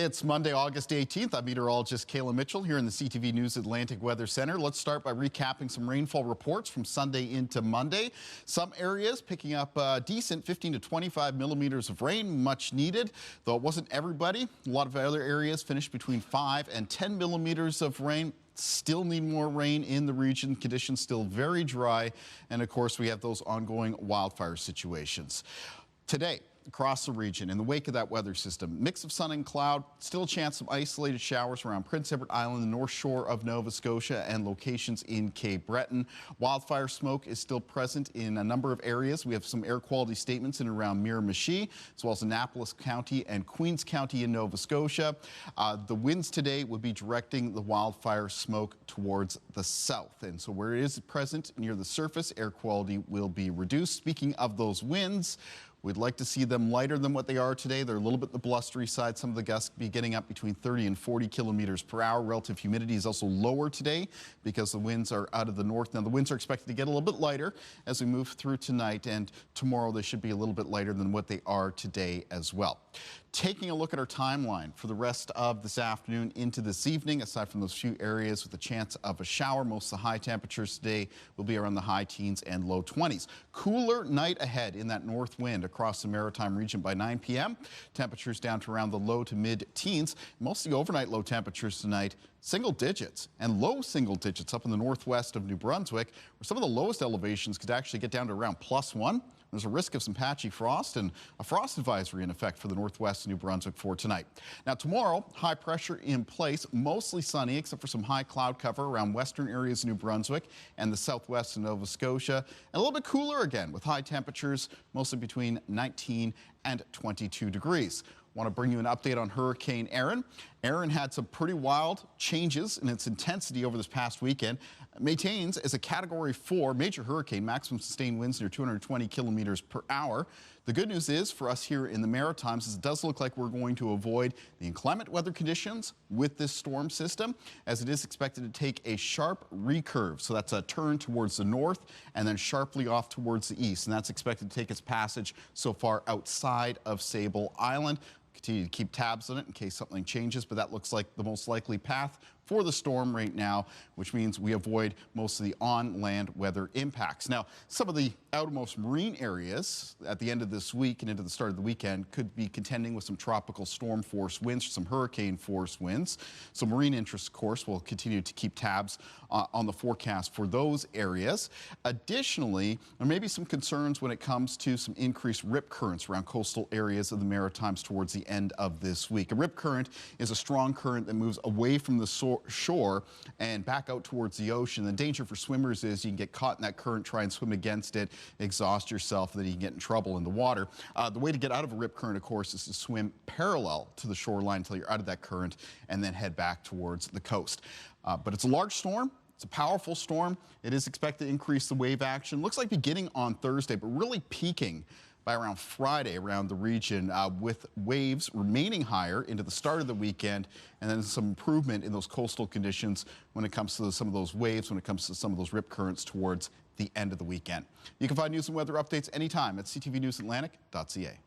It's Monday, August 18th. I'm meteorologist Kalin Mitchell here in the CTV News Atlantic Weather Center. Let's start by recapping some rainfall reports from Sunday into Monday. Some areas picking up decent 15 to 25 millimeters of rain, much needed, though it wasn't everybody. A lot of other areas finished between 5 and 10 millimeters of rain. Still need more rain in the region. Conditions still very dry. And of course, we have those ongoing wildfire situations. Today, across the region, in the wake of that weather system, mix of sun and cloud, still a chance of isolated showers around Prince Edward Island, the north shore of Nova Scotia, and locations in Cape Breton. Wildfire smoke is still present in a number of areas. We have some air quality statements in and around Miramichi, as well as Annapolis County and Queens County in Nova Scotia. The winds today would be directing the wildfire smoke towards the south. And so where it is present near the surface, air quality will be reduced. Speaking of those winds, we'd like to see them lighter than what they are today. They're a little bit the blustery side. Some of the gusts be getting up between 30 and 40 kilometers per hour. Relative humidity is also lower today because the winds are out of the north. Now, the winds are expected to get a little bit lighter as we move through tonight, and tomorrow they should be a little bit lighter than what they are today as well. Taking a look at our timeline for the rest of this afternoon into this evening, aside from those few areas with a chance of a shower, most of the high temperatures today will be around the high teens and low 20s. Cooler night ahead in that north wind across the Maritime region by 9 p.m. Temperatures down to around the low to mid teens. Most of the overnight low temperatures tonight, single digits and low single digits up in the northwest of New Brunswick, where some of the lowest elevations could actually get down to around +1. There's a risk of some patchy frost and a frost advisory in effect for the northwest of New Brunswick for tonight. Now tomorrow, high pressure in place, mostly sunny except for some high cloud cover around western areas of New Brunswick and the southwest of Nova Scotia. And a little bit cooler again with high temperatures mostly between 19 and 22 degrees. Want to bring you an update on Hurricane Erin. Erin had some pretty wild changes in its intensity over this past weekend. It maintains as a Category 4 major hurricane, maximum sustained winds near 220 kilometers per hour. The good news is for us here in the Maritimes is it does look like we're going to avoid the inclement weather conditions with this storm system, as it is expected to take a sharp recurve. So that's a turn towards the north and then sharply off towards the east. And that's expected to take its passage so far outside of Sable Island. Continue to keep tabs on it in case something changes, but that looks like the most likely path for the storm right now, which means we avoid most of the on-land weather impacts. Now, some of the outermost marine areas at the end of this week and into the start of the weekend could be contending with some tropical storm force winds, some hurricane force winds. So marine interests, of course, will continue to keep tabs on the forecast for those areas. Additionally, there may be some concerns when it comes to some increased rip currents around coastal areas of the Maritimes towards the end of this week. A rip current is a strong current that moves away from the shore and back out towards the ocean. The danger for swimmers is you can get caught in that current, try and swim against it, exhaust yourself, and then you can get in trouble in the water. The way to get out of a rip current, of course, is to swim parallel to the shoreline until you're out of that current and then head back towards the coast. But it's a large storm. It's a powerful storm. It is expected to increase the wave action. Looks like beginning on Thursday, but really peaking by around Friday around the region, with waves remaining higher into the start of the weekend, and then some improvement in those coastal conditions when it comes to some of those waves, when it comes to some of those rip currents towards the end of the weekend. You can find news and weather updates anytime at ctvnewsatlantic.ca.